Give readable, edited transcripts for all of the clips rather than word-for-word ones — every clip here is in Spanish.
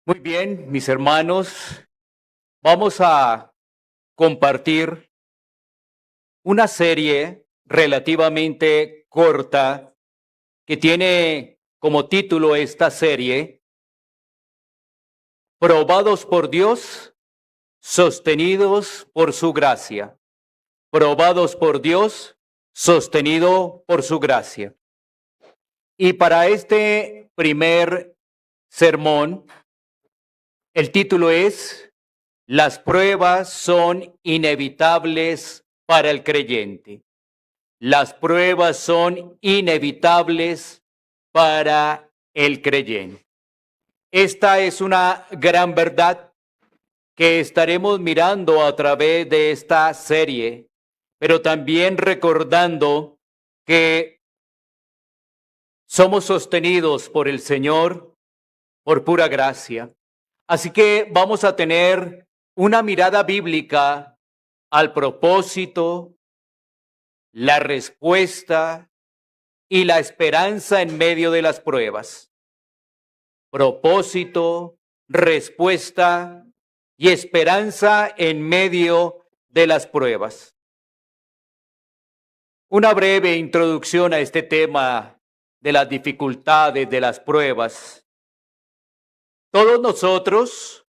Muy bien, mis hermanos, vamos a compartir una serie relativamente corta que tiene como título esta serie, Probados por Dios, sostenidos por su gracia. Probados por Dios, sostenido por su gracia. Y para este primer sermón, el título es Las pruebas son inevitables para el creyente. Las pruebas son inevitables para el creyente. Esta es una gran verdad que estaremos mirando a través de esta serie, pero también recordando que somos sostenidos por el Señor por pura gracia. Así que vamos a tener una mirada bíblica al propósito, la respuesta y la esperanza en medio de las pruebas. Propósito, respuesta y esperanza en medio de las pruebas. Una breve introducción a este tema de las dificultades de las pruebas. Todos nosotros,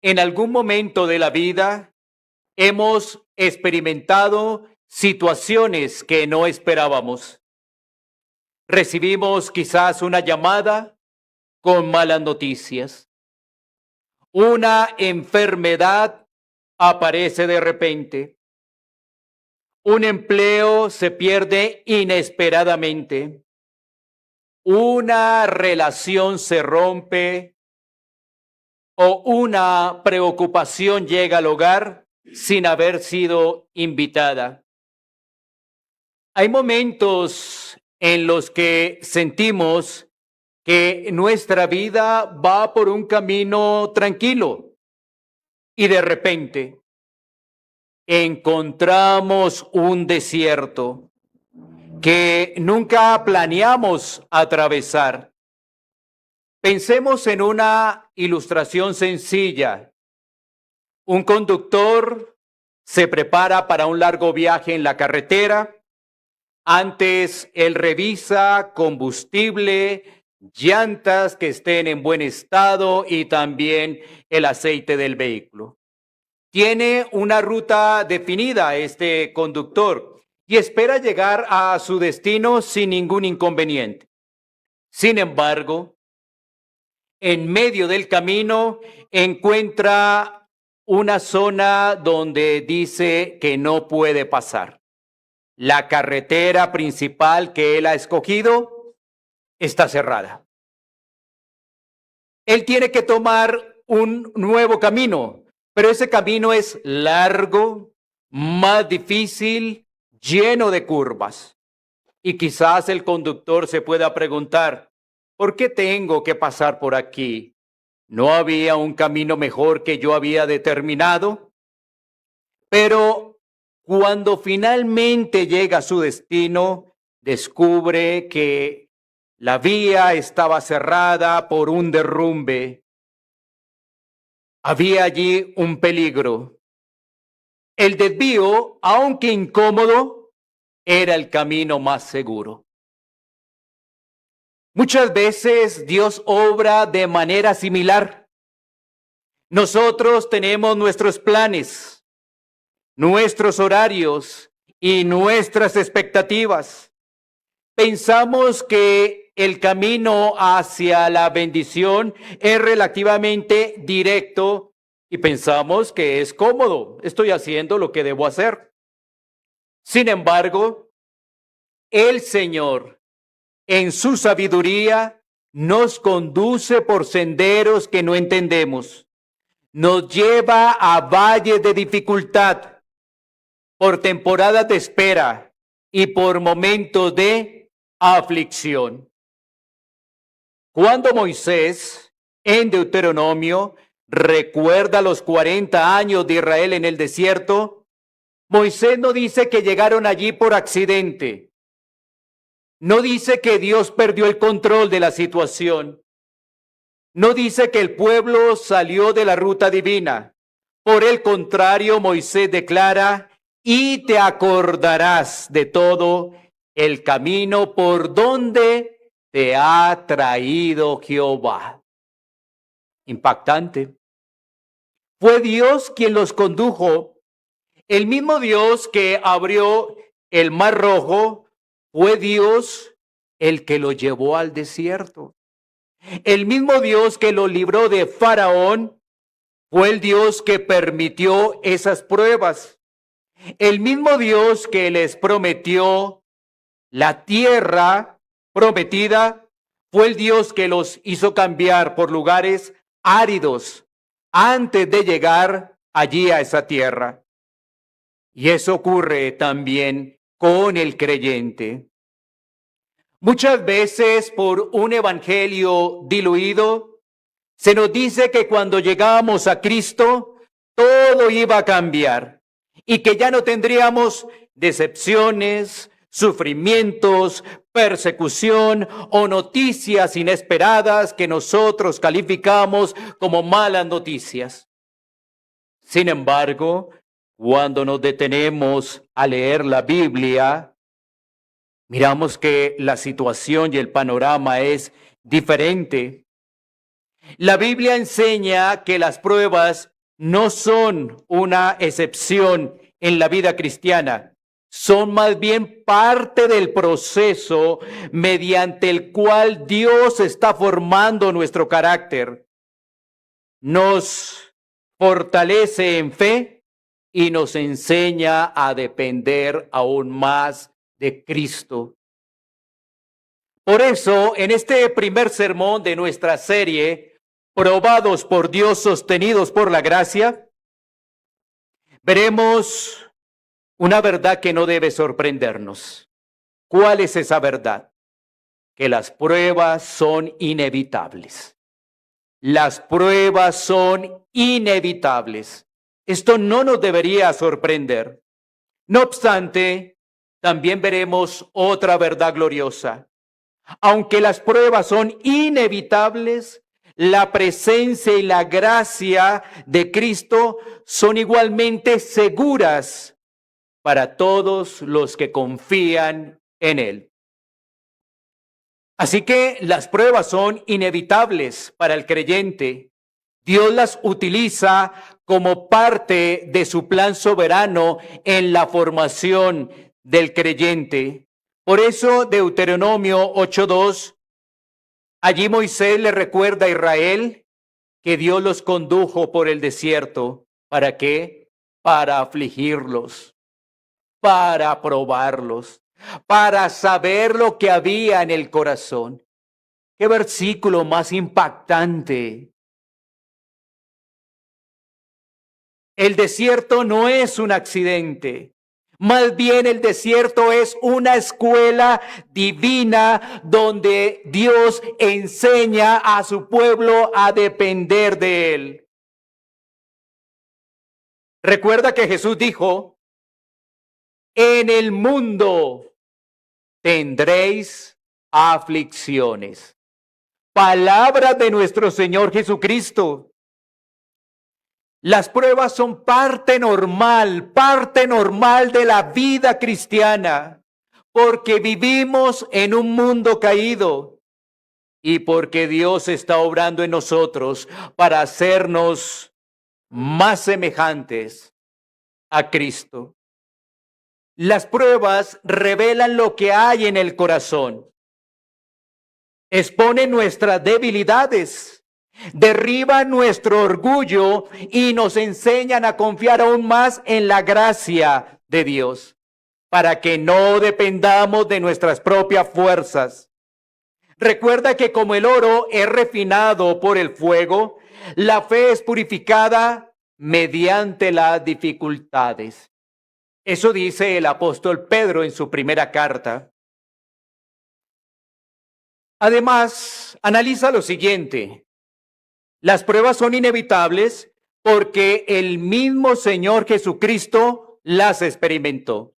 en algún momento de la vida, hemos experimentado situaciones que no esperábamos. Recibimos quizás una llamada con malas noticias. Una enfermedad aparece de repente. Un empleo se pierde inesperadamente. Una relación se rompe o una preocupación llega al hogar sin haber sido invitada. Hay momentos en los que sentimos que nuestra vida va por un camino tranquilo y de repente encontramos un desierto que nunca planeamos atravesar. Pensemos en una ilustración sencilla. Un conductor se prepara para un largo viaje en la carretera. Antes él revisa combustible, llantas que estén en buen estado y también el aceite del vehículo. Tiene una ruta definida este conductor y espera llegar a su destino sin ningún inconveniente. Sin embargo, en medio del camino encuentra una zona donde dice que no puede pasar. La carretera principal que él ha escogido está cerrada. Él tiene que tomar un nuevo camino, pero ese camino es largo, más difícil, lleno de curvas. Y quizás el conductor se pueda preguntar, ¿por qué tengo que pasar por aquí? ¿No había un camino mejor que yo había determinado? Pero cuando finalmente llega a su destino, descubre que la vía estaba cerrada por un derrumbe. Había allí un peligro. El desvío, aunque incómodo, era el camino más seguro. Muchas veces Dios obra de manera similar. Nosotros tenemos nuestros planes, nuestros horarios y nuestras expectativas. Pensamos que el camino hacia la bendición es relativamente directo y pensamos que es cómodo. Estoy haciendo lo que debo hacer. Sin embargo, el Señor, en su sabiduría, nos conduce por senderos que no entendemos. Nos lleva a valles de dificultad, por temporadas de espera y por momentos de aflicción. Cuando Moisés, en Deuteronomio, recuerda los 40 años de Israel en el desierto, Moisés no dice que llegaron allí por accidente. No dice que Dios perdió el control de la situación. No dice que el pueblo salió de la ruta divina. Por el contrario, Moisés declara, y te acordarás de todo el camino por donde te ha traído Jehová. Impactante. Fue Dios quien los condujo. El mismo Dios que abrió el Mar Rojo, fue Dios el que lo llevó al desierto. El mismo Dios que lo libró de Faraón, fue el Dios que permitió esas pruebas. El mismo Dios que les prometió la tierra prometida, fue el Dios que los hizo cambiar por lugares áridos antes de llegar allí a esa tierra. Y eso ocurre también con el creyente. Muchas veces por un evangelio diluido, se nos dice que cuando llegamos a Cristo, todo iba a cambiar y que ya no tendríamos decepciones, sufrimientos, persecución o noticias inesperadas que nosotros calificamos como malas noticias. Sin embargo, cuando nos detenemos a leer la Biblia, miramos que la situación y el panorama es diferente. La Biblia enseña que las pruebas no son una excepción en la vida cristiana, son más bien parte del proceso mediante el cual Dios está formando nuestro carácter. Nos fortalece en fe y nos enseña a depender aún más de Cristo. Por eso, en este primer sermón de nuestra serie, Probados por Dios, sostenidos por la gracia, veremos una verdad que no debe sorprendernos. ¿Cuál es esa verdad? Que las pruebas son inevitables. Las pruebas son inevitables. Esto no nos debería sorprender. No obstante, también veremos otra verdad gloriosa. Aunque las pruebas son inevitables, la presencia y la gracia de Cristo son igualmente seguras para todos los que confían en Él. Así que las pruebas son inevitables para el creyente. Dios las utiliza como parte de su plan soberano en la formación del creyente. Por eso, Deuteronomio 8:2, allí Moisés le recuerda a Israel que Dios los condujo por el desierto. ¿Para qué? Para afligirlos, para probarlos, para saber lo que había en el corazón. ¡Qué versículo más impactante! El desierto no es un accidente. Más bien el desierto es una escuela divina donde Dios enseña a su pueblo a depender de Él. Recuerda que Jesús dijo, en el mundo tendréis aflicciones. Palabra de nuestro Señor Jesucristo. Las pruebas son parte normal de la vida cristiana, porque vivimos en un mundo caído y porque Dios está obrando en nosotros para hacernos más semejantes a Cristo. Las pruebas revelan lo que hay en el corazón, exponen nuestras debilidades, derriban nuestro orgullo y nos enseñan a confiar aún más en la gracia de Dios, para que no dependamos de nuestras propias fuerzas. Recuerda que como el oro es refinado por el fuego, la fe es purificada mediante las dificultades. Eso dice el apóstol Pedro en su primera carta. Además, analiza lo siguiente. Las pruebas son inevitables porque el mismo Señor Jesucristo las experimentó.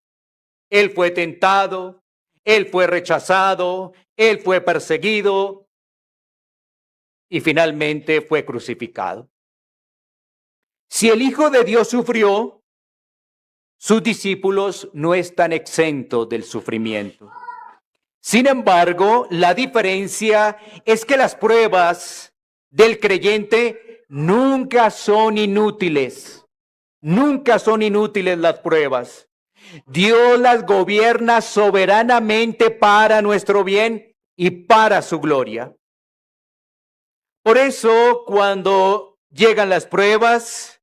Él fue tentado, Él fue rechazado, Él fue perseguido. y finalmente fue crucificado. Si el Hijo de Dios sufrió, sus discípulos no están exentos del sufrimiento. Sin embargo, la diferencia es que las pruebas del creyente nunca son inútiles. Nunca son inútiles las pruebas. Dios las gobierna soberanamente para nuestro bien y para su gloria. Por eso, cuando llegan las pruebas,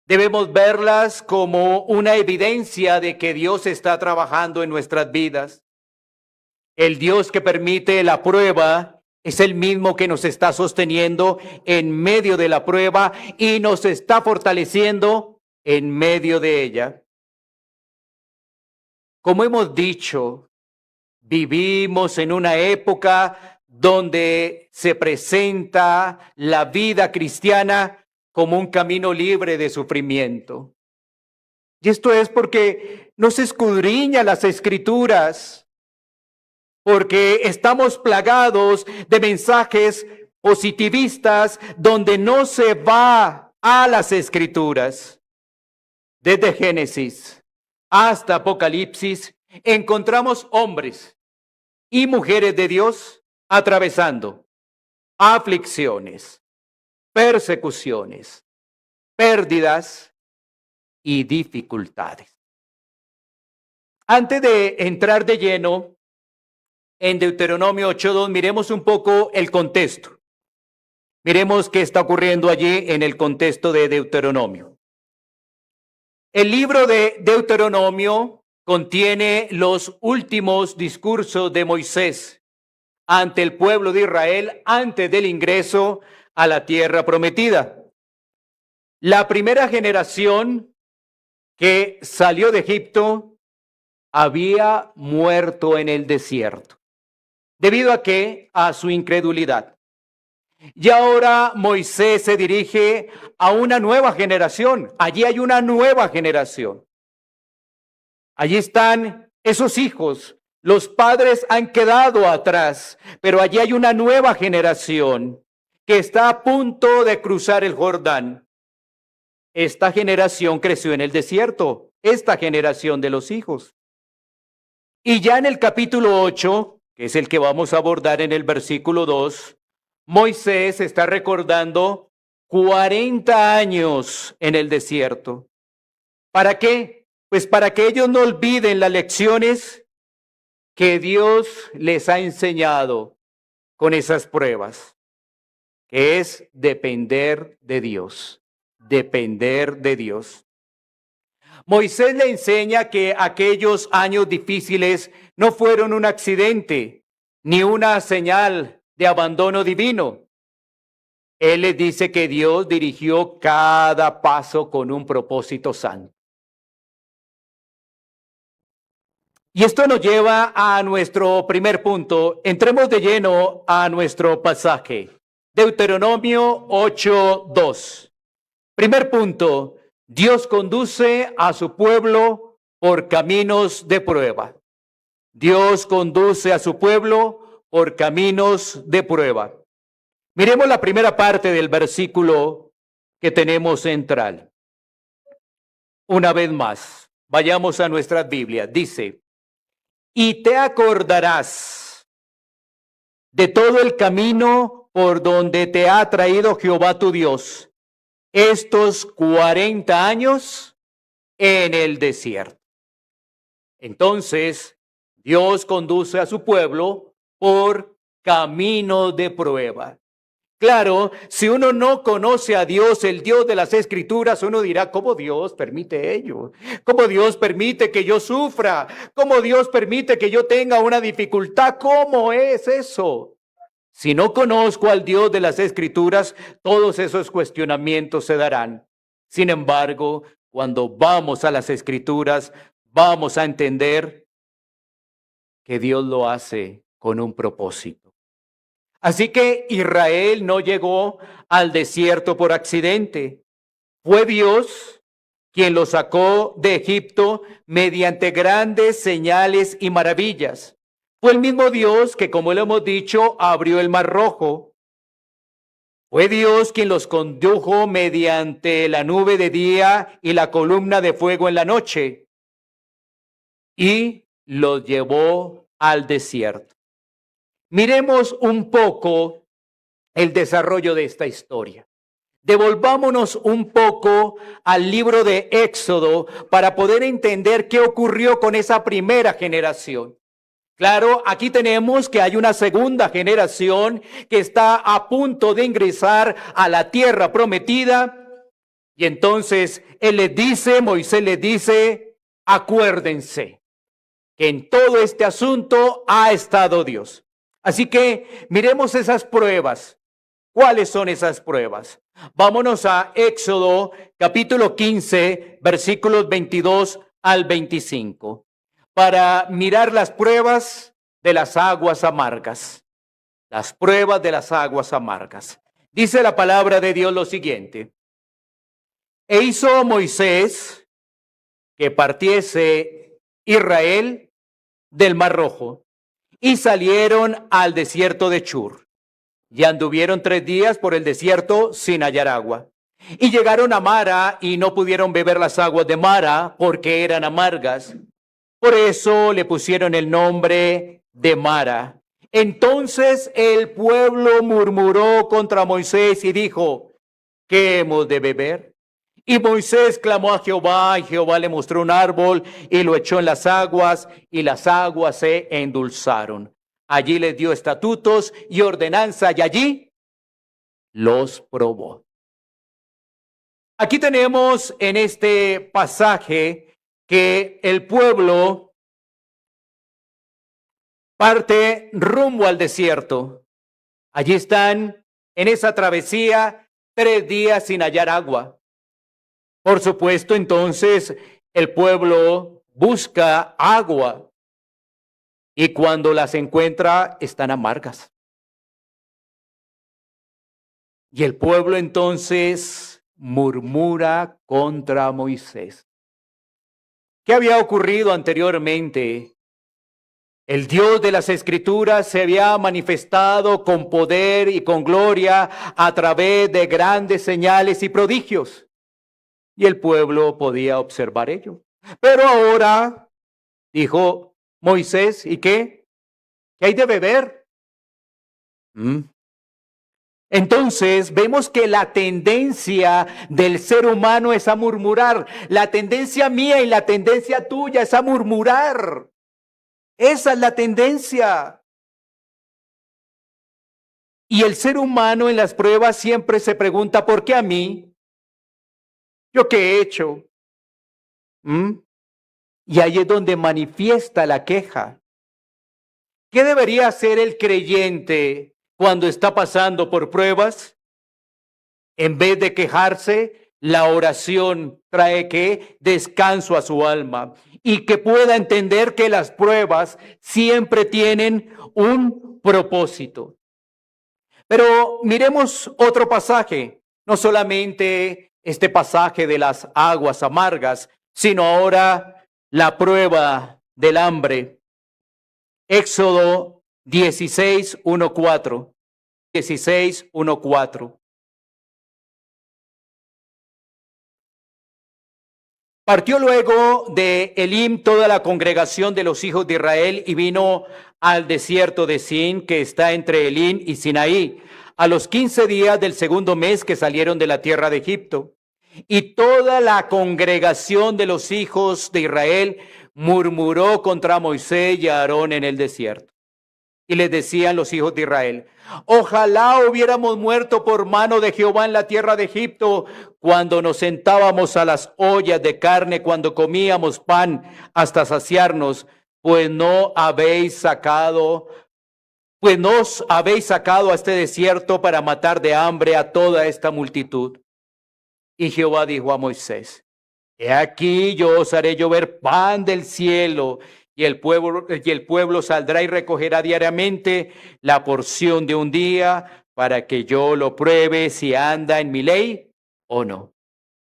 debemos verlas como una evidencia de que Dios está trabajando en nuestras vidas. El Dios que permite la prueba es el mismo que nos está sosteniendo en medio de la prueba y nos está fortaleciendo en medio de ella. Como hemos dicho, vivimos en una época donde se presenta la vida cristiana como un camino libre de sufrimiento. Y esto es porque no se escudriña las Escrituras, porque estamos plagados de mensajes positivistas donde no se va a las Escrituras. Desde Génesis hasta Apocalipsis encontramos hombres y mujeres de Dios atravesando aflicciones, persecuciones, pérdidas y dificultades. Antes de entrar de lleno en Deuteronomio 8:2, miremos un poco el contexto. Miremos qué está ocurriendo allí en el contexto de Deuteronomio. El libro de Deuteronomio contiene los últimos discursos de Moisés ante el pueblo de Israel antes del ingreso a la tierra prometida. La primera generación que salió de Egipto había muerto en el desierto. ¿Debido a qué? A su incredulidad. Y ahora Moisés se dirige a una nueva generación. Allí hay una nueva generación. Allí están esos hijos. Los padres han quedado atrás, pero allí hay una nueva generación que está a punto de cruzar el Jordán. Esta generación creció en el desierto, esta generación de los hijos. Y ya en el capítulo 8, que es el que vamos a abordar en el versículo 2, Moisés está recordando 40 años en el desierto. ¿Para qué? Pues para que ellos no olviden las lecciones que Dios les ha enseñado con esas pruebas, que es depender de Dios, depender de Dios. Moisés le enseña que aquellos años difíciles no fueron un accidente, ni una señal de abandono divino. Él les dice que Dios dirigió cada paso con un propósito santo. Y esto nos lleva a nuestro primer punto. Entremos de lleno a nuestro pasaje. Deuteronomio 8:2. Primer punto. Dios conduce a su pueblo por caminos de prueba. Dios conduce a su pueblo por caminos de prueba. Miremos la primera parte del versículo que tenemos central. Una vez más, vayamos a nuestras Biblias. Dice, y te acordarás de todo el camino por donde te ha traído Jehová tu Dios estos 40 años en el desierto. Entonces, Dios conduce a su pueblo por camino de prueba. Claro, si uno no conoce a Dios, el Dios de las Escrituras, uno dirá, ¿cómo Dios permite ello? ¿Cómo Dios permite que yo sufra? ¿Cómo Dios permite que yo tenga una dificultad? ¿Cómo es eso? Si no conozco al Dios de las Escrituras, todos esos cuestionamientos se darán. Sin embargo, cuando vamos a las Escrituras, vamos a entender que Dios lo hace con un propósito. Así que Israel no llegó al desierto por accidente. Fue Dios quien lo sacó de Egipto mediante grandes señales y maravillas. Fue el mismo Dios que, como lo hemos dicho, abrió el Mar Rojo. Fue Dios quien los condujo mediante la nube de día y la columna de fuego en la noche, y los llevó al desierto. Miremos un poco el desarrollo de esta historia. Devolvámonos un poco al libro de Éxodo para poder entender qué ocurrió con esa primera generación. Claro, aquí tenemos que hay una segunda generación que está a punto de ingresar a la tierra prometida. Y entonces Moisés les dice, acuérdense que en todo este asunto ha estado Dios. Así que miremos esas pruebas. ¿Cuáles son esas pruebas? Vámonos a Éxodo capítulo 15, versículos 22 al 25, para mirar las pruebas de las aguas amargas. Las pruebas de las aguas amargas. Dice la palabra de Dios lo siguiente. E hizo Moisés que partiese Israel del Mar Rojo, y salieron al desierto de Chur. Y anduvieron 3 días por el desierto sin hallar agua. Y llegaron a Mara y no pudieron beber las aguas de Mara porque eran amargas. Por eso le pusieron el nombre de Mara. Entonces el pueblo murmuró contra Moisés y dijo, ¿qué hemos de beber? Y Moisés clamó a Jehová, y Jehová le mostró un árbol y lo echó en las aguas, y las aguas se endulzaron. Allí les dio estatutos y ordenanza, y allí los probó. Aquí tenemos en este pasaje que el pueblo parte rumbo al desierto. Allí están en esa travesía 3 días sin hallar agua. Por supuesto, entonces el pueblo busca agua. Y cuando las encuentra, están amargas. Y el pueblo entonces murmura contra Moisés. ¿Qué había ocurrido anteriormente? El Dios de las Escrituras se había manifestado con poder y con gloria a través de grandes señales y prodigios. Y el pueblo podía observar ello. Pero ahora, dijo Moisés, ¿y qué? ¿Qué hay de beber? Entonces vemos que la tendencia del ser humano es a murmurar. La tendencia mía y la tendencia tuya es a murmurar. Esa es la tendencia. Y el ser humano en las pruebas siempre se pregunta, ¿por qué a mí? ¿Yo qué he hecho? Y ahí es donde manifiesta la queja. ¿Qué debería hacer el creyente cuando está pasando por pruebas? En vez de quejarse, la oración trae que descanso a su alma y que pueda entender que las pruebas siempre tienen un propósito. Pero miremos otro pasaje, no solamente este pasaje de las aguas amargas, sino ahora la prueba del hambre. Éxodo 16, 1, 4. 16, 1, 4. Partió luego de Elim toda la congregación de los hijos de Israel y vino al desierto de Sin, que está entre Elim y Sinaí, a los 15 días del segundo mes que salieron de la tierra de Egipto. Y toda la congregación de los hijos de Israel murmuró contra Moisés y Aarón en el desierto. Y les decían los hijos de Israel, ojalá hubiéramos muerto por mano de Jehová en la tierra de Egipto, cuando nos sentábamos a las ollas de carne, cuando comíamos pan hasta saciarnos, pues nos habéis sacado a este desierto para matar de hambre a toda esta multitud. Y Jehová dijo a Moisés, he aquí yo os haré llover pan del cielo, y el pueblo saldrá y recogerá diariamente la porción de un día, para que yo lo pruebe si anda en mi ley o no.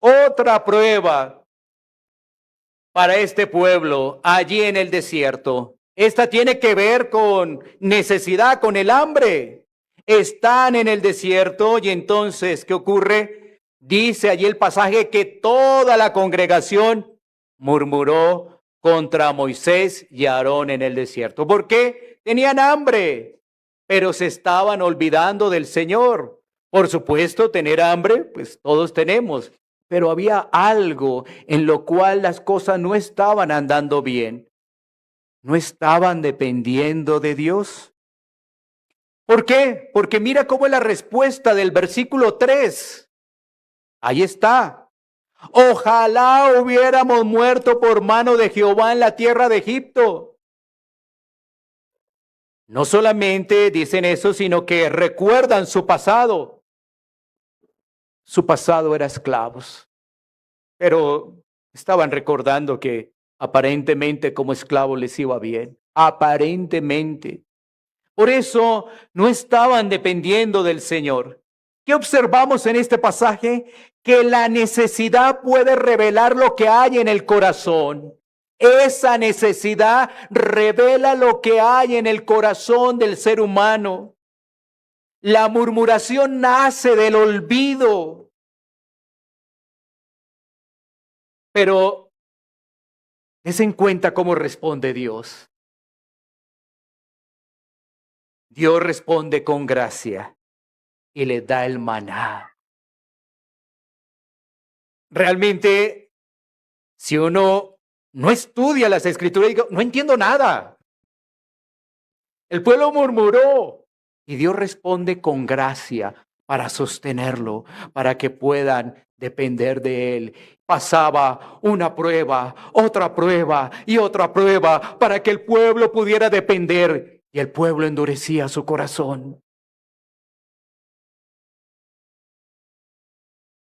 Otra prueba para este pueblo allí en el desierto. Esta tiene que ver con necesidad, con el hambre. están en el desierto y entonces, ¿qué ocurre? Dice allí el pasaje que toda la congregación murmuró contra Moisés y Aarón en el desierto. ¿Por qué? Tenían hambre, pero se estaban olvidando del Señor. Por supuesto, tener hambre, pues todos tenemos, pero había algo en lo cual las cosas no estaban andando bien. No estaban dependiendo de Dios. ¿Por qué? Porque mira cómo es la respuesta del versículo 3. Ahí está. Ojalá hubiéramos muerto por mano de Jehová en la tierra de Egipto. No solamente dicen eso, sino que recuerdan su pasado. Su pasado era esclavos, pero estaban recordando que aparentemente como esclavos les iba bien. Aparentemente. Por eso no estaban dependiendo del Señor. ¿Qué observamos en este pasaje? Que la necesidad puede revelar lo que hay en el corazón. Esa necesidad revela lo que hay en el corazón del ser humano. La murmuración nace del olvido. Pero des en cuenta cómo responde Dios. Dios responde con gracia y le da el maná. Realmente, si uno no estudia las Escrituras, digo, no entiendo nada. El pueblo murmuró y Dios responde con gracia para sostenerlo, para que puedan depender de Él. Pasaba una prueba, otra prueba y otra prueba para que el pueblo pudiera depender y el pueblo endurecía su corazón.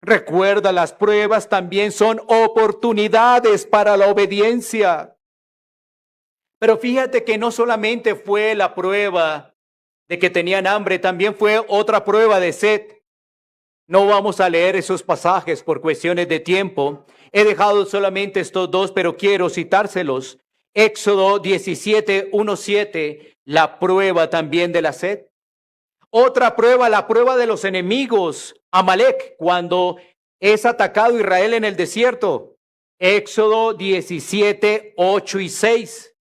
Recuerda, las pruebas también son oportunidades para la obediencia. Pero fíjate que no solamente fue la prueba de que tenían hambre, también fue otra prueba de sed. No vamos a leer esos pasajes por cuestiones de tiempo. He dejado solamente estos dos, pero quiero citárselos. Éxodo 17, 1, 7, la prueba también de la sed. Otra prueba, la prueba de los enemigos, Amalek, cuando es atacado Israel en el desierto. Éxodo 17, 8 y 6.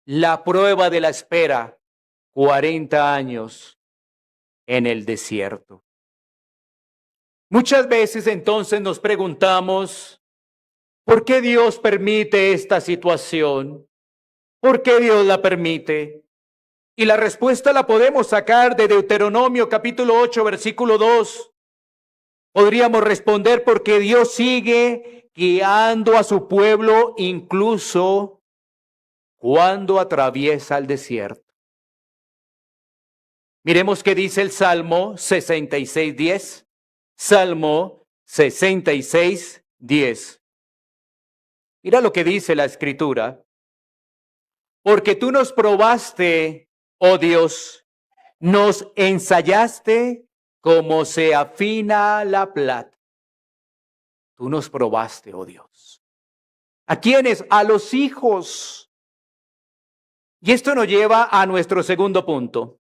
La prueba de la espera, 40 años en el desierto. Muchas veces entonces nos preguntamos, ¿por qué Dios permite esta situación? ¿Por qué Dios la permite? Y la respuesta la podemos sacar de Deuteronomio capítulo 8, versículo 2. Podríamos responder porque Dios sigue guiando a su pueblo incluso cuando atraviesa el desierto. Miremos qué dice el Salmo 66, 10. Salmo 66, 10. Mira lo que dice la Escritura. Porque tú nos probaste, oh Dios, nos ensayaste como se afina la plata. Tú nos probaste, oh Dios. ¿A quiénes? A los hijos. Y esto nos lleva a nuestro segundo punto.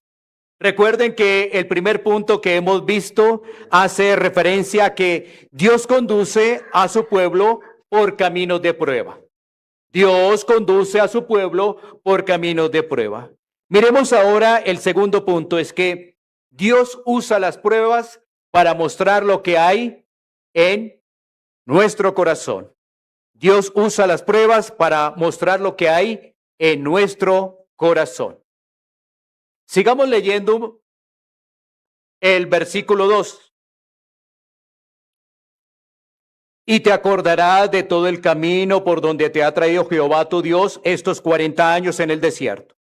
Recuerden que el primer punto que hemos visto hace referencia a que Dios conduce a su pueblo por caminos de prueba. Dios conduce a su pueblo por caminos de prueba. Miremos ahora el segundo punto, es que Dios usa las pruebas para mostrar lo que hay en nuestro corazón. Dios usa las pruebas para mostrar lo que hay en nuestro corazón. Sigamos leyendo el versículo 2. Y te acordarás de todo el camino por donde te ha traído Jehová tu Dios estos 40 años en el desierto.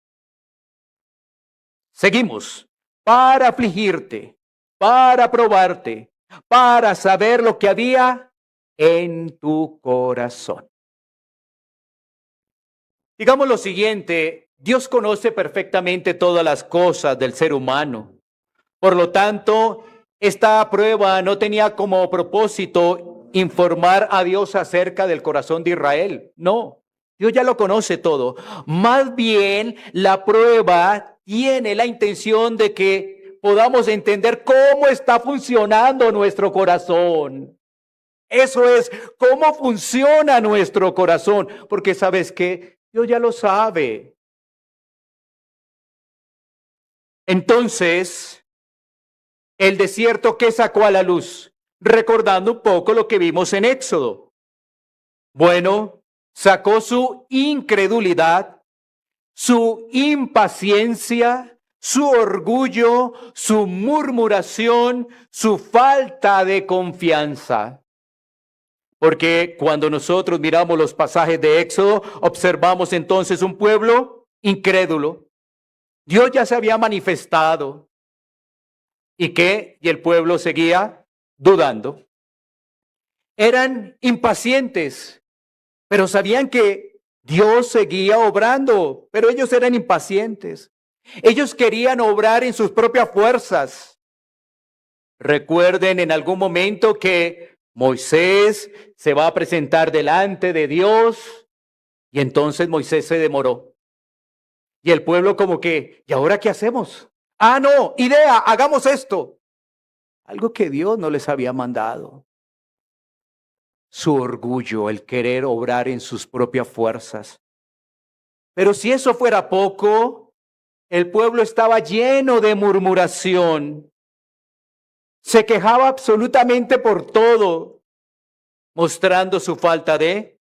Seguimos. Para afligirte, para probarte, para saber lo que había en tu corazón. Digamos lo siguiente, Dios conoce perfectamente todas las cosas del ser humano. Por lo tanto, esta prueba no tenía como propósito informar a Dios acerca del corazón de Israel. No, Dios ya lo conoce todo. Más bien, la prueba tiene la intención de que podamos entender cómo está funcionando nuestro corazón. Eso es, cómo funciona nuestro corazón. Porque ¿sabes qué? Dios ya lo sabe. Entonces, el desierto, ¿qué sacó a la luz? Recordando un poco lo que vimos en Éxodo. Bueno, sacó su incredulidad, su impaciencia, su orgullo, su murmuración, su falta de confianza. Porque cuando nosotros miramos los pasajes de Éxodo, observamos entonces un pueblo incrédulo. Dios ya se había manifestado. ¿Y qué? Y el pueblo seguía dudando. Eran impacientes, pero sabían que Dios seguía obrando, pero ellos eran impacientes. Ellos querían obrar en sus propias fuerzas. Recuerden en algún momento que Moisés se va a presentar delante de Dios y entonces Moisés se demoró. Y el pueblo como que, ¿y ahora qué hacemos? Ah, no, idea, hagamos esto. Algo que Dios no les había mandado. Su orgullo, el querer obrar en sus propias fuerzas. Pero si eso fuera poco, el pueblo estaba lleno de murmuración. Se quejaba absolutamente por todo, mostrando su falta de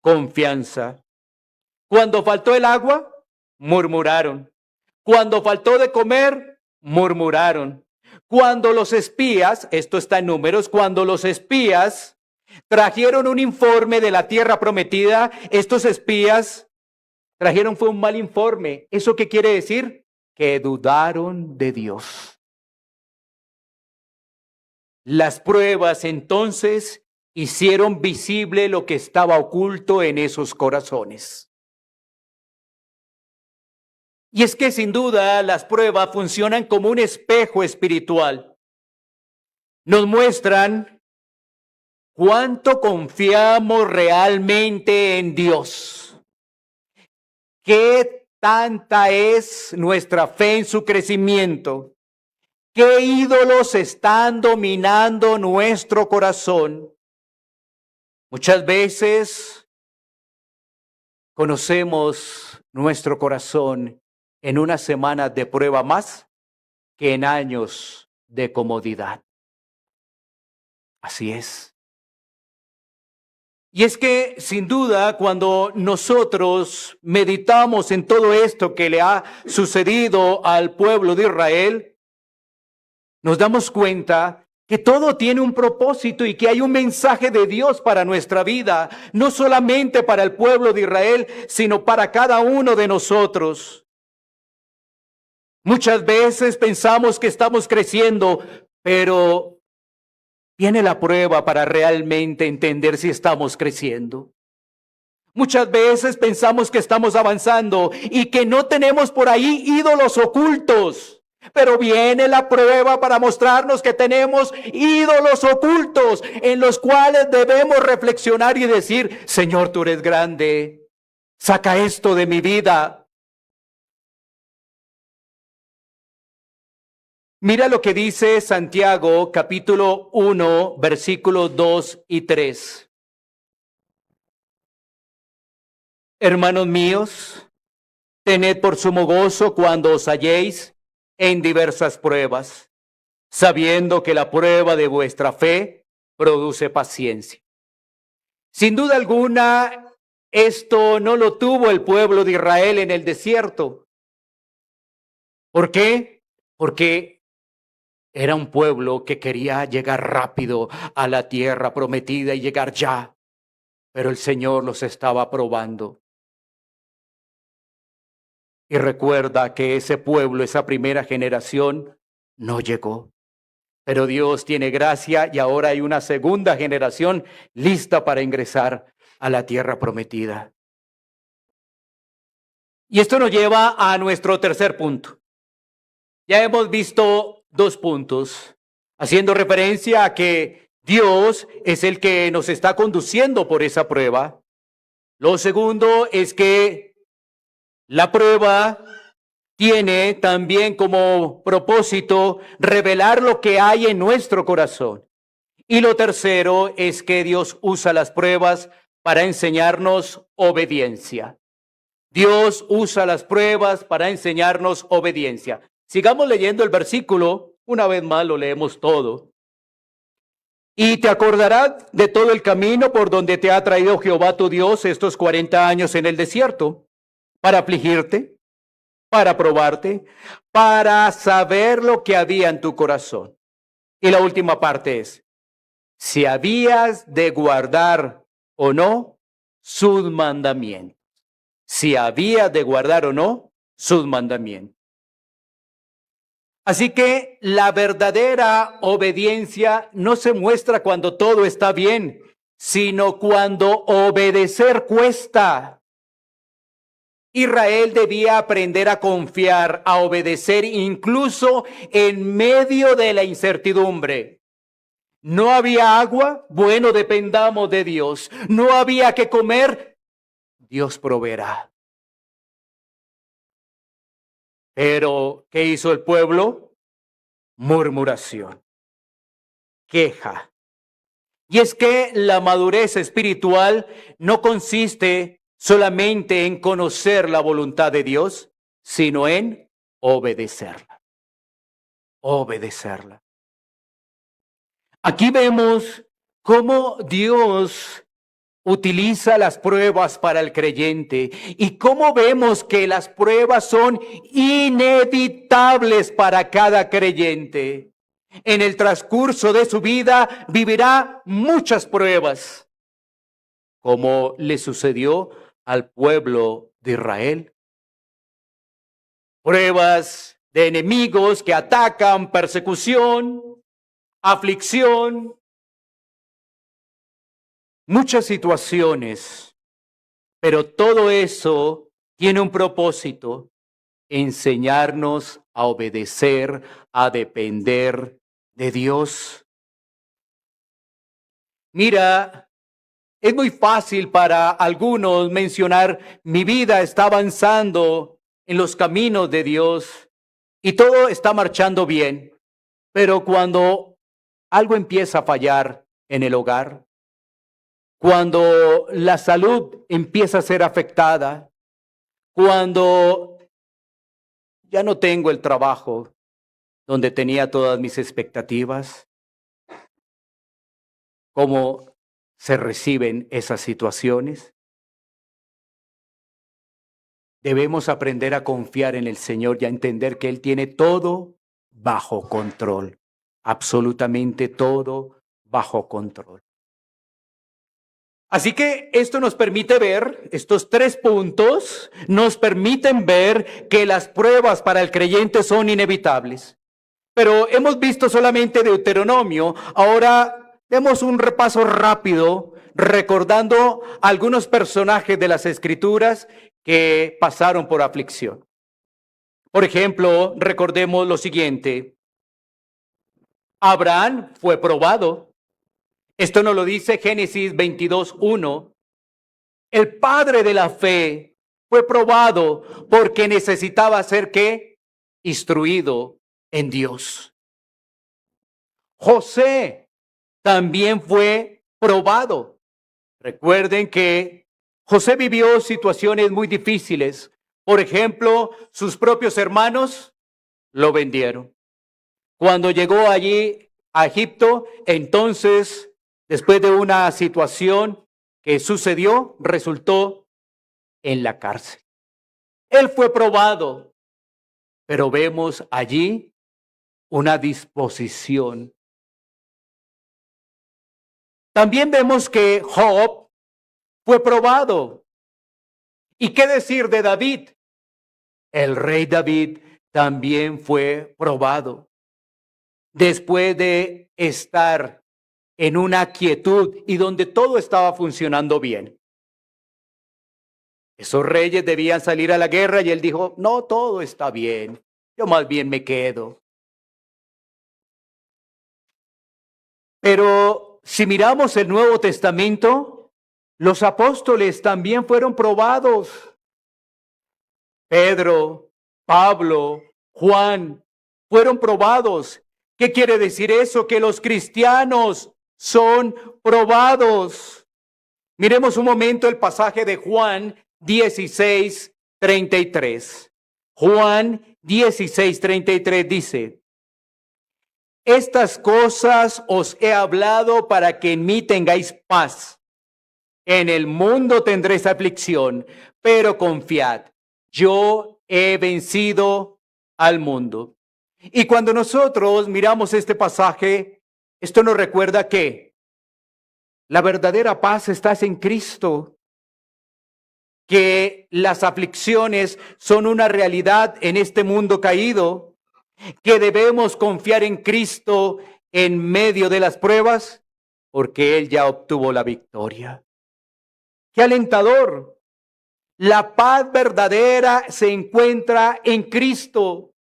confianza. Cuando faltó el agua, murmuraron. Cuando faltó de comer, murmuraron. Cuando los espías, esto está en Números, cuando los espías trajeron un informe de la tierra prometida, estos espías trajeron fue un mal informe. ¿Eso qué quiere decir? Que dudaron de Dios. Las pruebas entonces hicieron visible lo que estaba oculto en esos corazones. Y es que sin duda las pruebas funcionan como un espejo espiritual. Nos muestran cuánto confiamos realmente en Dios. Qué tanta es nuestra fe en su crecimiento. ¿Qué ídolos están dominando nuestro corazón? Muchas veces conocemos nuestro corazón en una semana de prueba más que en años de comodidad. Así es. Y es que, sin duda, cuando nosotros meditamos en todo esto que le ha sucedido al pueblo de Israel, nos damos cuenta que todo tiene un propósito y que hay un mensaje de Dios para nuestra vida, no solamente para el pueblo de Israel, sino para cada uno de nosotros. Muchas veces pensamos que estamos creciendo, pero viene la prueba para realmente entender si estamos creciendo. Muchas veces pensamos que estamos avanzando y que no tenemos por ahí ídolos ocultos. Pero viene la prueba para mostrarnos que tenemos ídolos ocultos en los cuales debemos reflexionar y decir, Señor, tú eres grande, saca esto de mi vida. Mira lo que dice Santiago, capítulo 1, versículos 2 y 3. Hermanos míos, tened por sumo gozo cuando os halléis en diversas pruebas, sabiendo que la prueba de vuestra fe produce paciencia. Sin duda alguna, esto no lo tuvo el pueblo de Israel en el desierto. ¿Por qué? Porque era un pueblo que quería llegar rápido a la tierra prometida y llegar ya, pero el Señor los estaba probando. Y recuerda que ese pueblo, esa primera generación, no llegó. Pero Dios tiene gracia y ahora hay una segunda generación lista para ingresar a la tierra prometida. Y esto nos lleva a nuestro tercer punto. Ya hemos visto 2 puntos, haciendo referencia a que Dios es el que nos está conduciendo por esa prueba. Lo segundo es que la prueba tiene también como propósito revelar lo que hay en nuestro corazón. Y lo tercero es que Dios usa las pruebas para enseñarnos obediencia. Dios usa las pruebas para enseñarnos obediencia. Sigamos leyendo el versículo, una vez más lo leemos todo. Y te acordarás de todo el camino por donde te ha traído Jehová tu Dios estos 40 años en el desierto, para afligirte, para probarte, para saber lo que había en tu corazón. Y la última parte es, si habías de guardar o no sus mandamientos. Si habías de guardar o no sus mandamientos. Así que la verdadera obediencia no se muestra cuando todo está bien, sino cuando obedecer cuesta. Israel debía aprender a confiar, a obedecer incluso en medio de la incertidumbre. No había agua, bueno, dependamos de Dios. No había que comer, Dios proveerá. Pero, ¿qué hizo el pueblo? Murmuración, queja. Y es que la madurez espiritual no consiste solamente en conocer la voluntad de Dios, sino en obedecerla. Obedecerla. Aquí vemos cómo Dios utiliza las pruebas para el creyente y cómo vemos que las pruebas son inevitables para cada creyente. En el transcurso de su vida vivirá muchas pruebas, como le sucedió al pueblo de Israel. Pruebas de enemigos que atacan, persecución, aflicción, muchas situaciones, pero todo eso tiene un propósito: enseñarnos a obedecer, a depender de Dios. Mira, es muy fácil para algunos mencionar: mi vida está avanzando en los caminos de Dios y todo está marchando bien, pero cuando algo empieza a fallar en el hogar, cuando la salud empieza a ser afectada, cuando ya no tengo el trabajo donde tenía todas mis expectativas, ¿cómo se reciben esas situaciones? Debemos aprender a confiar en el Señor y a entender que Él tiene todo bajo control, absolutamente todo bajo control. Así que esto nos permite ver, estos 3 puntos nos permiten ver que las pruebas para el creyente son inevitables. Pero hemos visto solamente Deuteronomio. Ahora demos un repaso rápido, recordando algunos personajes de las Escrituras que pasaron por aflicción. Por ejemplo, recordemos lo siguiente. Abraham fue probado. Esto nos lo dice Génesis 22:1. El padre de la fe fue probado porque necesitaba ser, ¿qué? Instruido en Dios. José también fue probado. Recuerden que José vivió situaciones muy difíciles. Por ejemplo, sus propios hermanos lo vendieron. Cuando llegó allí a Egipto, entonces, después de una situación que sucedió, resultó en la cárcel. Él fue probado, pero vemos allí una disposición. También vemos que Job fue probado. ¿Y qué decir de David? El rey David también fue probado. Después de estar en una quietud y donde todo estaba funcionando bien. Esos reyes debían salir a la guerra y él dijo: no, todo está bien, yo más bien me quedo. Pero si miramos el Nuevo Testamento, los apóstoles también fueron probados. Pedro Pablo, Juan, fueron probados. ¿Qué quiere decir eso? Que los cristianos son probados. Miremos un momento el pasaje de Juan 16:33. Juan 16:33 dice: estas cosas os he hablado para que en mí tengáis paz. En el mundo tendréis aflicción, pero confiad, yo he vencido al mundo. Y cuando nosotros miramos este pasaje, esto nos recuerda que la verdadera paz está en Cristo, que las aflicciones son una realidad en este mundo caído, que debemos confiar en Cristo en medio de las pruebas, porque Él ya obtuvo la victoria. ¡Qué alentador! La paz verdadera se encuentra en Cristo.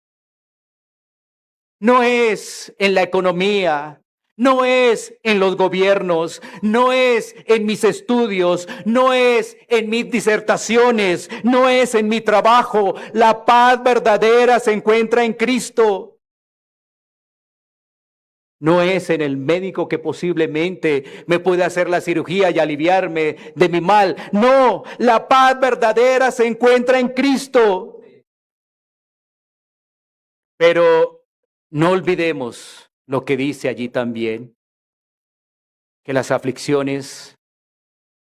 No es en la economía, no es en los gobiernos, no es en mis estudios, no es en mis disertaciones, no es en mi trabajo. La paz verdadera se encuentra en Cristo. No es en el médico que posiblemente me puede hacer la cirugía y aliviarme de mi mal. No, la paz verdadera se encuentra en Cristo. Pero no olvidemos lo que dice allí también, que las aflicciones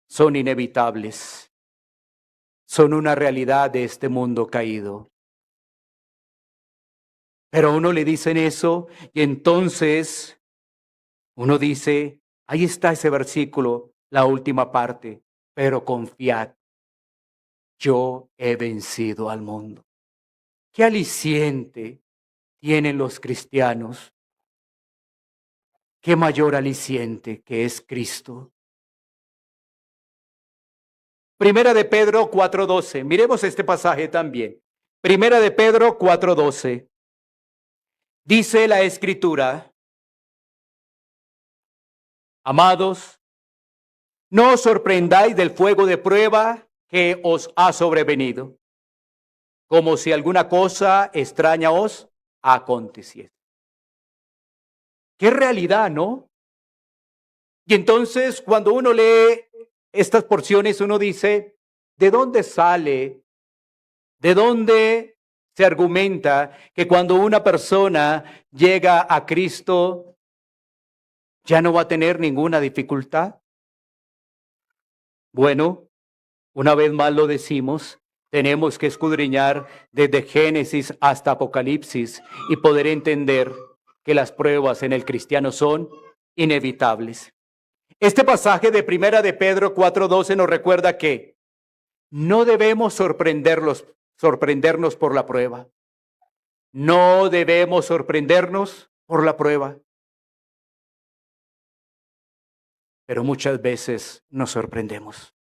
son inevitables, son una realidad de este mundo caído. Pero a uno le dicen eso y entonces uno dice, ahí está ese versículo, la última parte, pero confiad, yo he vencido al mundo. ¿Qué aliciente tienen los cristianos? ¿Qué mayor aliciente que es Cristo? Primera de Pedro 4:12. Miremos este pasaje también. Primera de Pedro 4:12. Dice la Escritura: amados, no os sorprendáis del fuego de prueba que os ha sobrevenido, como si alguna cosa extraña os aconteciese. Qué realidad, ¿no? Y entonces cuando uno lee estas porciones, uno dice, ¿de dónde sale? ¿De dónde se argumenta que cuando una persona llega a Cristo ya no va a tener ninguna dificultad? Bueno, una vez más lo decimos, tenemos que escudriñar desde Génesis hasta Apocalipsis y poder entender que las pruebas en el cristiano son inevitables. Este pasaje de Primera de Pedro 4:12 nos recuerda que no debemos sorprendernos por la prueba. No debemos sorprendernos por la prueba. Pero muchas veces nos sorprendemos.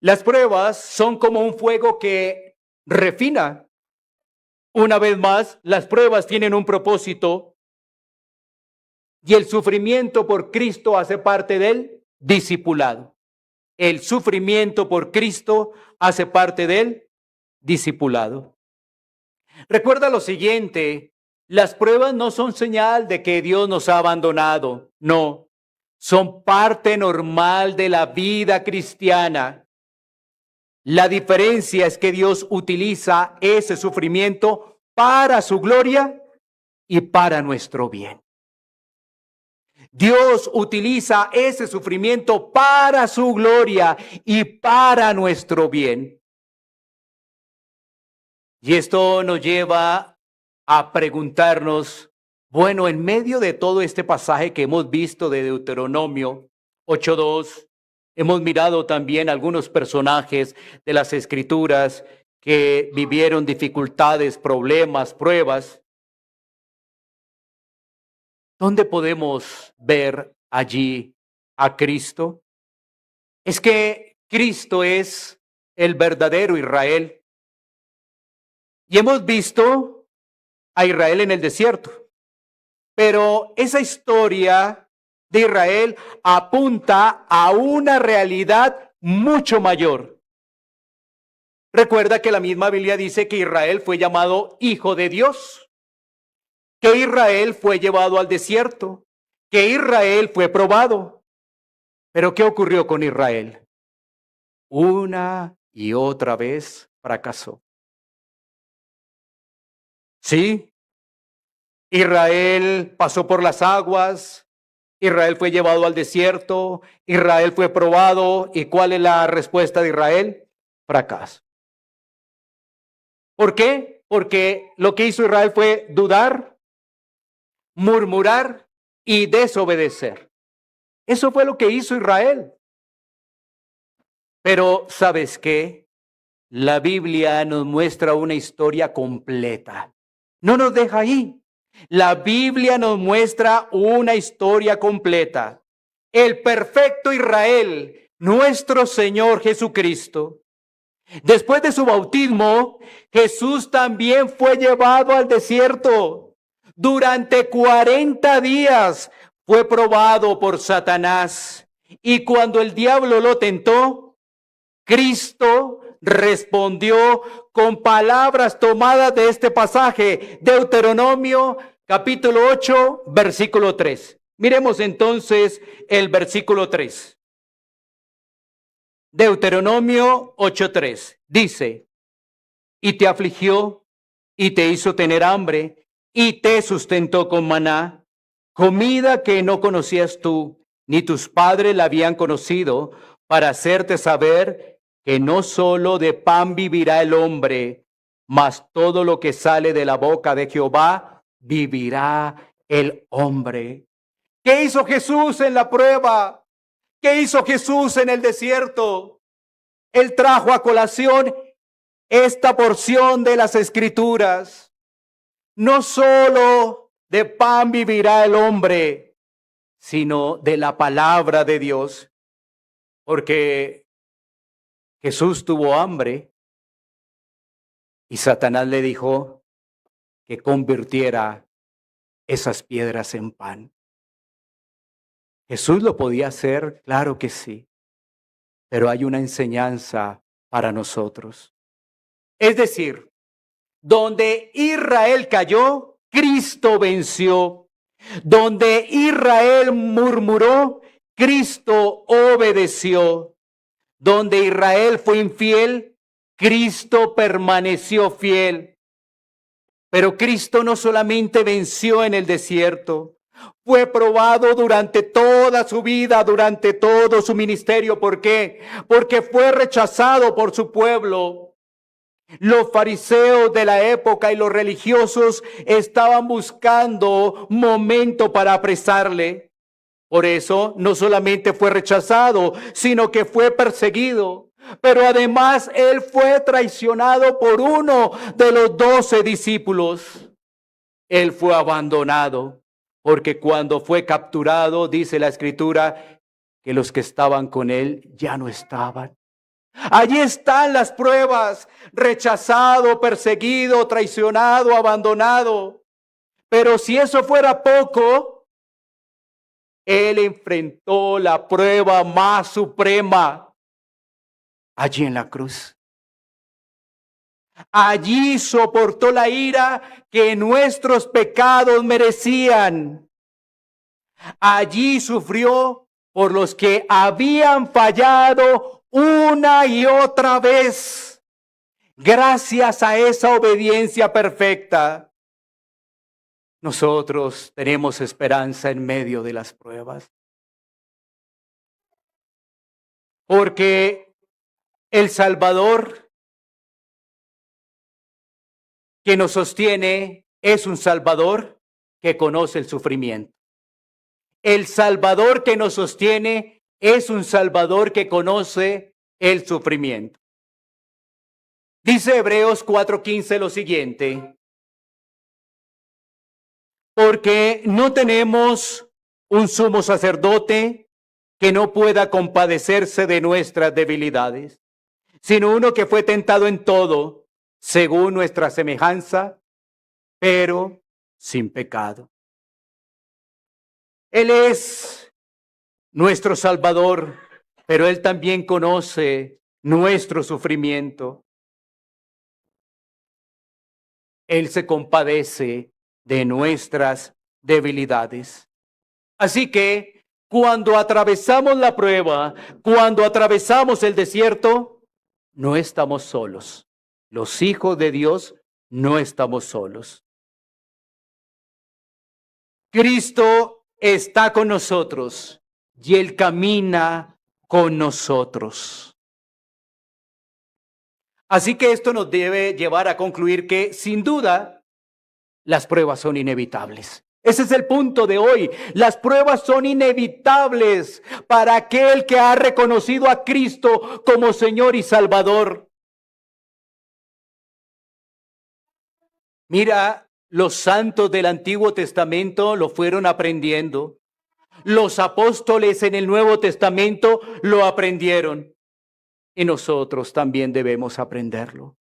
Las pruebas son como un fuego que refina. Una vez más, las pruebas tienen un propósito y el sufrimiento por Cristo hace parte del discipulado. El sufrimiento por Cristo hace parte del discipulado. Recuerda lo siguiente, las pruebas no son señal de que Dios nos ha abandonado, no, son parte normal de la vida cristiana. La diferencia es que Dios utiliza ese sufrimiento para su gloria y para nuestro bien. Dios utiliza ese sufrimiento para su gloria y para nuestro bien. Y esto nos lleva a preguntarnos, bueno, en medio de todo este pasaje que hemos visto de Deuteronomio 8:2, hemos mirado también algunos personajes de las Escrituras que vivieron dificultades, problemas, pruebas. ¿Dónde podemos ver allí a Cristo? Es que Cristo es el verdadero Israel. Y hemos visto a Israel en el desierto. Pero esa historia de Israel apunta a una realidad mucho mayor. Recuerda que la misma Biblia dice que Israel fue llamado hijo de Dios, que Israel fue llevado al desierto, que Israel fue probado. Pero ¿qué ocurrió con Israel? Una y otra vez fracasó. Sí, Israel pasó por las aguas, Israel fue llevado al desierto, Israel fue probado. ¿Y cuál es la respuesta de Israel? Fracaso. ¿Por qué? Porque lo que hizo Israel fue dudar, murmurar y desobedecer. Eso fue lo que hizo Israel. Pero ¿sabes qué? La Biblia nos muestra una historia completa. No nos deja ahí. La Biblia nos muestra una historia completa. El perfecto Israel, nuestro Señor Jesucristo. Después de su bautismo, Jesús también fue llevado al desierto. Durante 40 días fue probado por Satanás. Y cuando el diablo lo tentó, Cristo respondió con palabras tomadas de este pasaje, Deuteronomio capítulo 8, versículo 3. Miremos entonces el versículo 3. Deuteronomio 8:3 dice, y te afligió y te hizo tener hambre y te sustentó con maná, comida que no conocías tú, ni tus padres la habían conocido, para hacerte saber que no solo de pan vivirá el hombre, mas todo lo que sale de la boca de Jehová vivirá el hombre. ¿Qué hizo Jesús en la prueba? ¿Qué hizo Jesús en el desierto? Él trajo a colación esta porción de las Escrituras. No solo de pan vivirá el hombre, sino de la palabra de Dios. Porque Jesús tuvo hambre y Satanás le dijo que convirtiera esas piedras en pan. ¿Jesús lo podía hacer? Claro que sí. Pero hay una enseñanza para nosotros. Es decir, donde Israel cayó, Cristo venció. Donde Israel murmuró, Cristo obedeció. Donde Israel fue infiel, Cristo permaneció fiel. Pero Cristo no solamente venció en el desierto, fue probado durante toda su vida, durante todo su ministerio. ¿Por qué? Porque fue rechazado por su pueblo. Los fariseos de la época y los religiosos estaban buscando momento para apresarle. Por eso no solamente fue rechazado, sino que fue perseguido. Pero además él fue traicionado por uno de los 12 discípulos. Él fue abandonado, porque cuando fue capturado, dice la Escritura, que los que estaban con él ya no estaban. Allí están las pruebas: rechazado, perseguido, traicionado, abandonado. Pero si eso fuera poco, él enfrentó la prueba más suprema allí en la cruz. Allí soportó la ira que nuestros pecados merecían. Allí sufrió por los que habían fallado una y otra vez. Gracias a esa obediencia perfecta, nosotros tenemos esperanza en medio de las pruebas. Porque el Salvador que nos sostiene es un Salvador que conoce el sufrimiento. El Salvador que nos sostiene es un Salvador que conoce el sufrimiento. Dice Hebreos 4:15 lo siguiente: porque no tenemos un sumo sacerdote que no pueda compadecerse de nuestras debilidades, sino uno que fue tentado en todo, según nuestra semejanza, pero sin pecado. Él es nuestro Salvador, pero Él también conoce nuestro sufrimiento. Él se compadece de nuestras debilidades. Así que cuando atravesamos la prueba, cuando atravesamos el desierto, no estamos solos. Los hijos de Dios no estamos solos. Cristo está con nosotros y Él camina con nosotros. Así que esto nos debe llevar a concluir que, sin duda, las pruebas son inevitables. Ese es el punto de hoy. Las pruebas son inevitables para aquel que ha reconocido a Cristo como Señor y Salvador. Mira, los santos del Antiguo Testamento lo fueron aprendiendo. Los apóstoles en el Nuevo Testamento lo aprendieron. Y nosotros también debemos aprenderlo,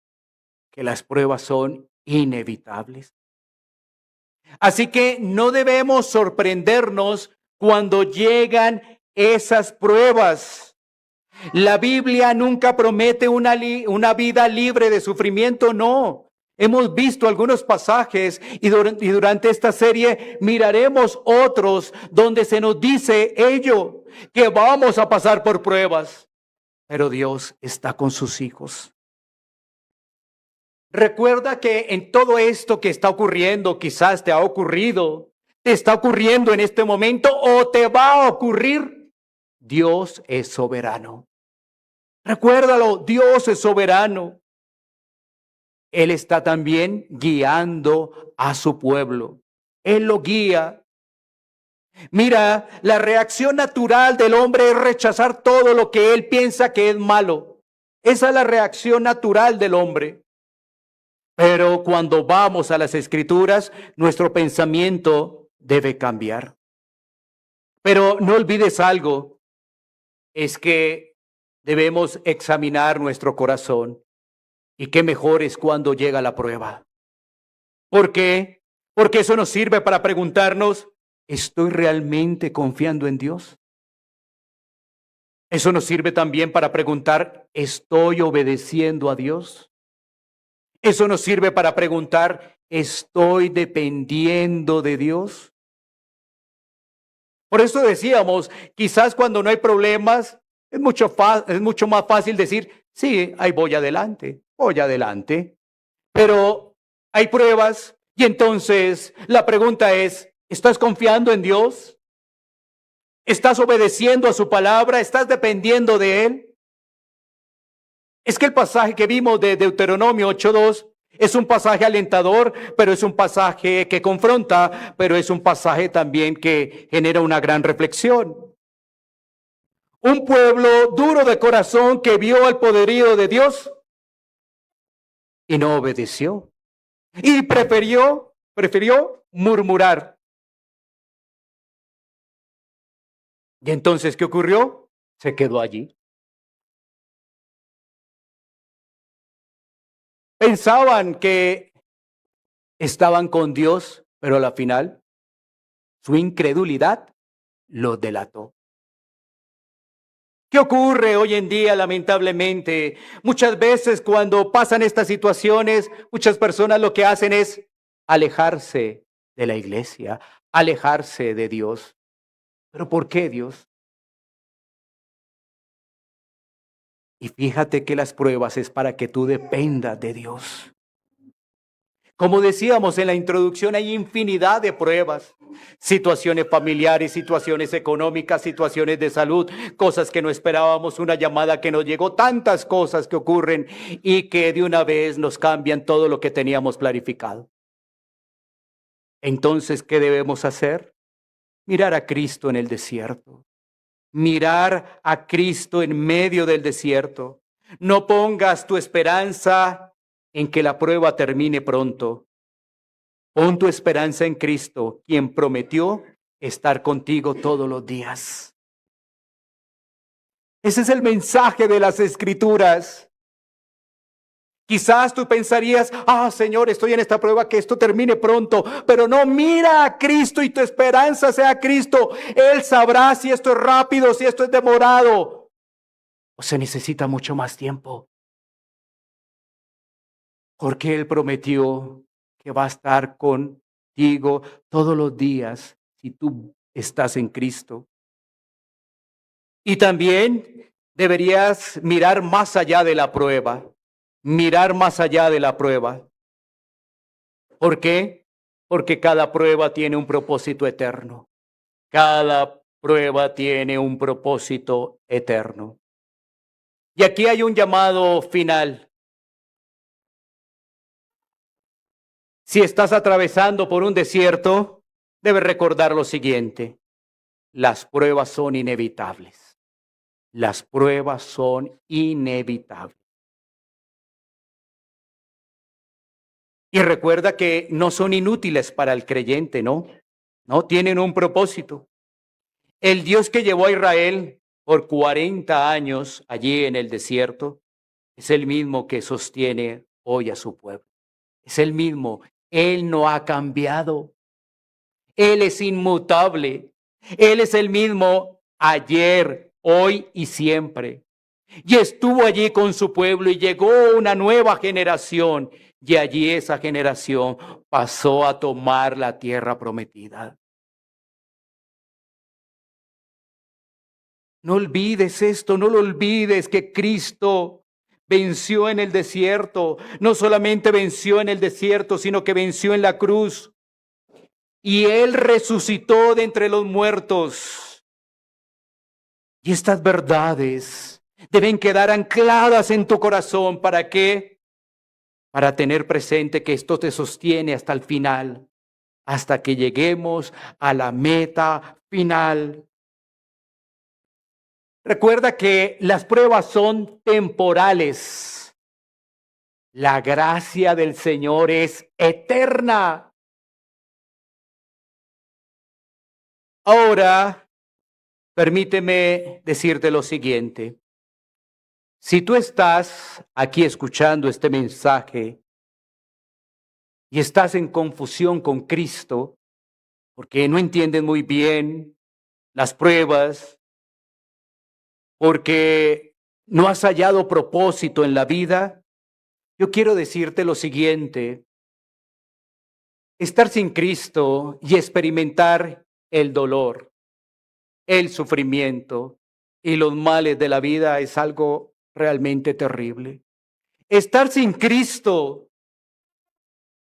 que las pruebas son inevitables. Así que no debemos sorprendernos cuando llegan esas pruebas. La Biblia nunca promete una vida libre de sufrimiento, no. Hemos visto algunos pasajes y durante esta serie miraremos otros donde se nos dice ello, que vamos a pasar por pruebas. Pero Dios está con sus hijos. Recuerda que en todo esto que está ocurriendo, quizás te ha ocurrido, te está ocurriendo en este momento o te va a ocurrir. Dios es soberano. Recuérdalo, Dios es soberano. Él está también guiando a su pueblo. Él lo guía. Mira, la reacción natural del hombre es rechazar todo lo que él piensa que es malo. Esa es la reacción natural del hombre. Pero cuando vamos a las Escrituras, nuestro pensamiento debe cambiar. Pero no olvides algo, es que debemos examinar nuestro corazón. Y qué mejor es cuando llega la prueba. ¿Por qué? Porque eso nos sirve para preguntarnos, ¿estoy realmente confiando en Dios? Eso nos sirve también para preguntar, ¿estoy obedeciendo a Dios? Eso nos sirve para preguntar, ¿estoy dependiendo de Dios? Por eso decíamos, quizás cuando no hay problemas, es mucho más fácil decir, sí, ahí voy adelante. Pero hay pruebas y entonces la pregunta es, ¿estás confiando en Dios? ¿Estás obedeciendo a su palabra? ¿Estás dependiendo de Él? Es que el pasaje que vimos de Deuteronomio 8:2 es un pasaje alentador, pero es un pasaje que confronta, pero es un pasaje también que genera una gran reflexión. Un pueblo duro de corazón que vio el poderío de Dios y no obedeció. Y prefirió murmurar. Y entonces, ¿qué ocurrió? Se quedó allí. Pensaban que estaban con Dios, pero a la final su incredulidad los delató. ¿Qué ocurre hoy en día, lamentablemente? Muchas veces cuando pasan estas situaciones, muchas personas lo que hacen es alejarse de la iglesia, alejarse de Dios. ¿Pero por qué, Dios? Y fíjate que las pruebas es para que tú dependas de Dios. Como decíamos en la introducción, hay infinidad de pruebas. Situaciones familiares, situaciones económicas, situaciones de salud, cosas que no esperábamos, una llamada que nos llegó, tantas cosas que ocurren y que de una vez nos cambian todo lo que teníamos planificado. Entonces, ¿qué debemos hacer? Mirar a Cristo en el desierto. Mirar a Cristo en medio del desierto. No pongas tu esperanza en que la prueba termine pronto. Pon tu esperanza en Cristo, quien prometió estar contigo todos los días. Ese es el mensaje de las Escrituras. Quizás tú pensarías, Señor, estoy en esta prueba, que esto termine pronto. Pero no, mira a Cristo y tu esperanza sea Cristo. Él sabrá si esto es rápido, si esto es demorado. O se necesita mucho más tiempo. Porque Él prometió que va a estar contigo todos los días si tú estás en Cristo. Y también deberías mirar más allá de la prueba, mirar más allá de la prueba. ¿Por qué? Porque cada prueba tiene un propósito eterno. Cada prueba tiene un propósito eterno. Y aquí hay un llamado final. Si estás atravesando por un desierto, debes recordar lo siguiente: las pruebas son inevitables. Las pruebas son inevitables. Y recuerda que no son inútiles para el creyente, ¿no? No, tienen un propósito. El Dios que llevó a Israel por 40 años allí en el desierto es el mismo que sostiene hoy a su pueblo. Es el mismo. Él no ha cambiado. Él es inmutable. Él es el mismo ayer, hoy y siempre. Y estuvo allí con su pueblo y llegó una nueva generación. Y allí esa generación pasó a tomar la tierra prometida. No olvides esto, no lo olvides, que Cristo venció en el desierto. No solamente venció en el desierto, sino que venció en la cruz. Y Él resucitó de entre los muertos. Y estas verdades deben quedar ancladas en tu corazón. ¿Para qué? Para tener presente que esto te sostiene hasta el final, hasta que lleguemos a la meta final. Recuerda que las pruebas son temporales. La gracia del Señor es eterna. Ahora, permíteme decirte lo siguiente. Si tú estás aquí escuchando este mensaje y estás en confusión con Cristo, porque no entiendes muy bien las pruebas, porque no has hallado propósito en la vida, yo quiero decirte lo siguiente: estar sin Cristo y experimentar el dolor, el sufrimiento y los males de la vida es algo realmente terrible. Estar sin Cristo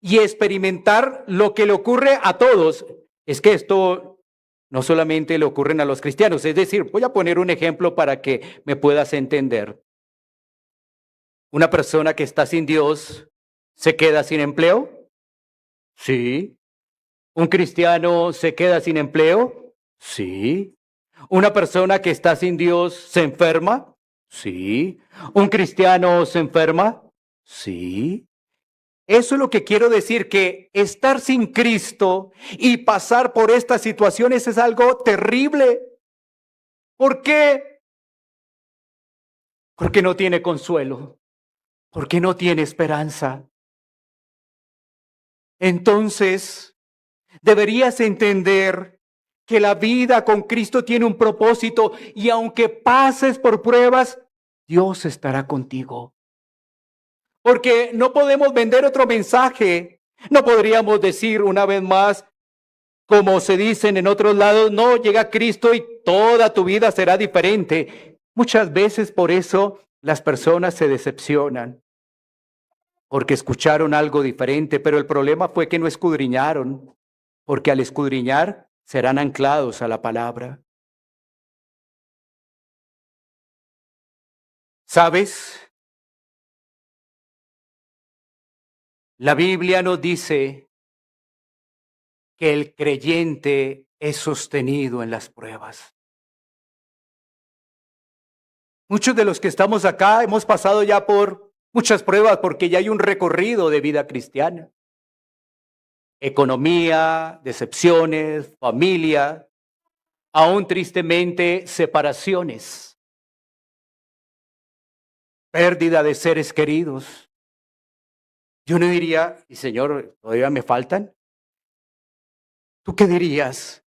y experimentar lo que le ocurre a todos, es que esto no solamente le ocurren a los cristianos. Es decir, voy a poner un ejemplo para que me puedas entender. Una persona que está sin Dios se queda sin empleo. Sí. ¿Un cristiano se queda sin empleo? Sí. ¿Una persona que está sin Dios se enferma? Sí. ¿Un cristiano se enferma? Sí. Eso es lo que quiero decir, que estar sin Cristo y pasar por estas situaciones es algo terrible. ¿Por qué? Porque no tiene consuelo, porque no tiene esperanza. Entonces, deberías entender que la vida con Cristo tiene un propósito y aunque pases por pruebas, Dios estará contigo. Porque no podemos vender otro mensaje. No podríamos decir una vez más, como se dicen en otros lados, no, llega Cristo y toda tu vida será diferente. Muchas veces por eso las personas se decepcionan, porque escucharon algo diferente, pero el problema fue que no escudriñaron, porque al escudriñar serán anclados a la palabra. ¿Sabes? La Biblia nos dice que el creyente es sostenido en las pruebas. Muchos de los que estamos acá hemos pasado ya por muchas pruebas porque ya hay un recorrido de vida cristiana. Economía, decepciones, familia, aún tristemente separaciones, pérdida de seres queridos. Yo no diría, y Señor, ¿todavía me faltan? ¿Tú qué dirías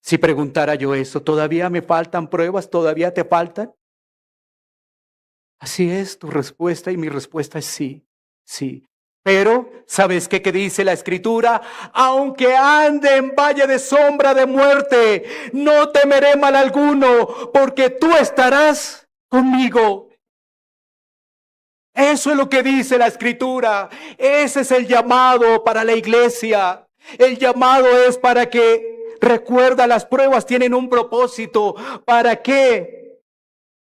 si preguntara yo eso? ¿Todavía me faltan pruebas? ¿Todavía te faltan? Así es tu respuesta y mi respuesta es sí, sí. Pero, ¿sabes qué dice la Escritura? Aunque ande en valle de sombra de muerte, no temeré mal alguno, porque tú estarás conmigo. Eso es lo que dice la Escritura. Ese es el llamado para la iglesia. El llamado es para que, recuerda, las pruebas tienen un propósito. ¿Para qué?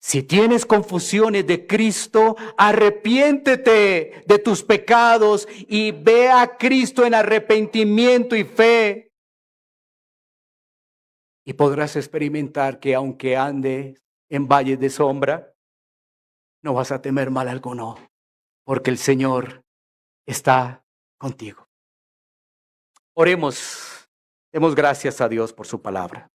Si tienes confusiones de Cristo, arrepiéntete de tus pecados y ve a Cristo en arrepentimiento y fe. Y podrás experimentar que aunque andes en valles de sombra, no vas a temer mal alguno, porque el Señor está contigo. Oremos, demos gracias a Dios por su palabra.